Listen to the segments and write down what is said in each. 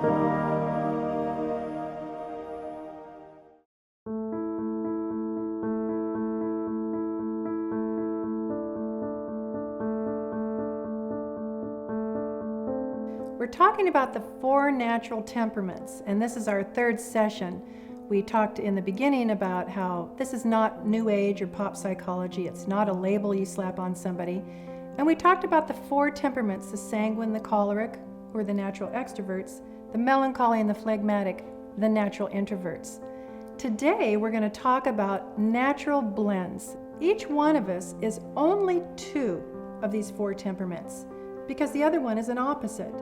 We're talking about the 4 natural temperaments, and this is our 3rd session. We talked in the beginning about how this is not New Age or pop psychology. It's not a label you slap on somebody. And we talked about the 4 temperaments, the sanguine, the choleric, who are the natural extroverts, the melancholy and the phlegmatic, the natural introverts. Today, we're going to talk about natural blends. Each one of us is only 2 of these 4 temperaments because the other one is an opposite.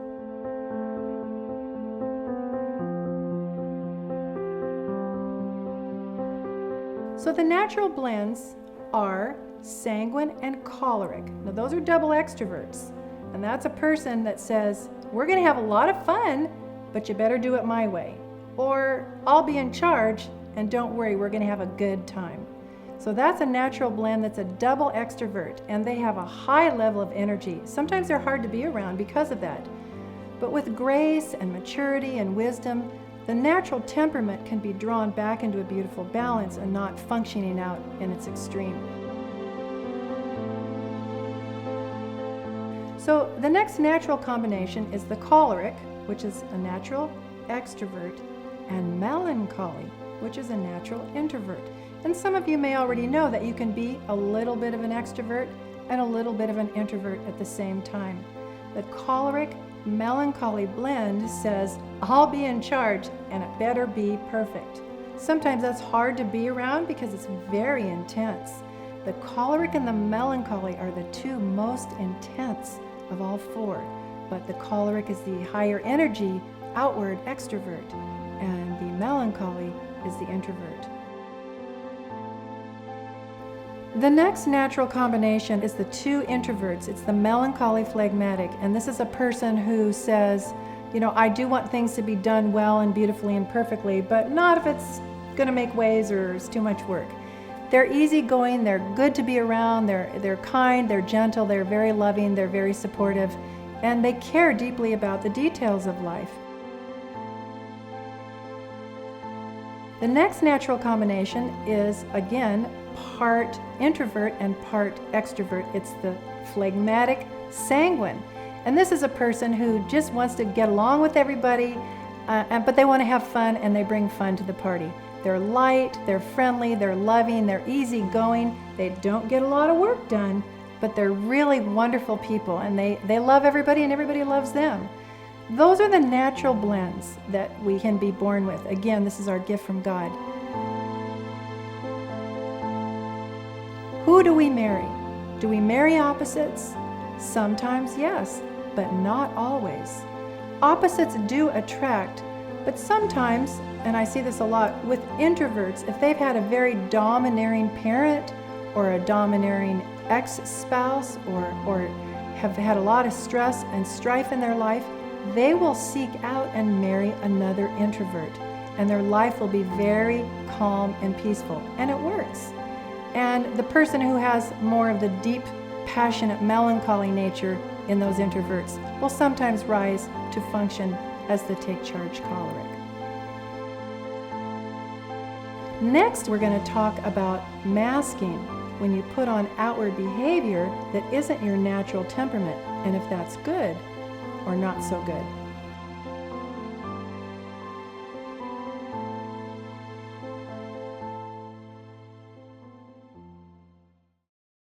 So the natural blends are sanguine and choleric. Now those are double extroverts, and that's a person that says, we're going to have a lot of fun, but you better do it my way. Or I'll be in charge, and don't worry, we're going to have a good time. So that's a natural blend that's a double extrovert, and they have a high level of energy. Sometimes they're hard to be around because of that. But with grace and maturity and wisdom, the natural temperament can be drawn back into a beautiful balance and not functioning out in its extreme. So the next natural combination is the choleric, which is a natural extrovert, and melancholy, which is a natural introvert. And some of you may already know that you can be a little bit of an extrovert and a little bit of an introvert at the same time. The choleric melancholy blend says, I'll be in charge and it better be perfect. Sometimes that's hard to be around because it's very intense. The choleric and the melancholy are the 2 most intense of all 4, but the choleric is the higher energy, outward extrovert, and the melancholy is the introvert. The next natural combination is the 2 introverts. It's the melancholy phlegmatic, and this is a person who says, I do want things to be done well and beautifully and perfectly, but not if it's going to make waves or it's too much work. They're easygoing, they're good to be around, they're kind, they're gentle, they're very loving, they're very supportive, and they care deeply about the details of life. The next natural combination is, again, part introvert and part extrovert. It's the phlegmatic sanguine. And this is a person who just wants to get along with everybody, but they want to have fun and they bring fun to the party. They're light, they're friendly, they're loving, they're easygoing. They don't get a lot of work done, but they're really wonderful people and they love everybody and everybody loves them. Those are the natural blends that we can be born with. Again, this is our gift from God. Who do we marry? Do we marry opposites? Sometimes, yes, but not always. Opposites do attract, but sometimes, and I see this a lot with introverts, if they've had a very domineering parent or a domineering ex-spouse or have had a lot of stress and strife in their life, they will seek out and marry another introvert, and their life will be very calm and peaceful, and it works. And the person who has more of the deep, passionate, melancholy nature in those introverts will sometimes rise to function as the take-charge choleric. Next, we're going to talk about masking, when you put on outward behavior that isn't your natural temperament, and if that's good or not so good.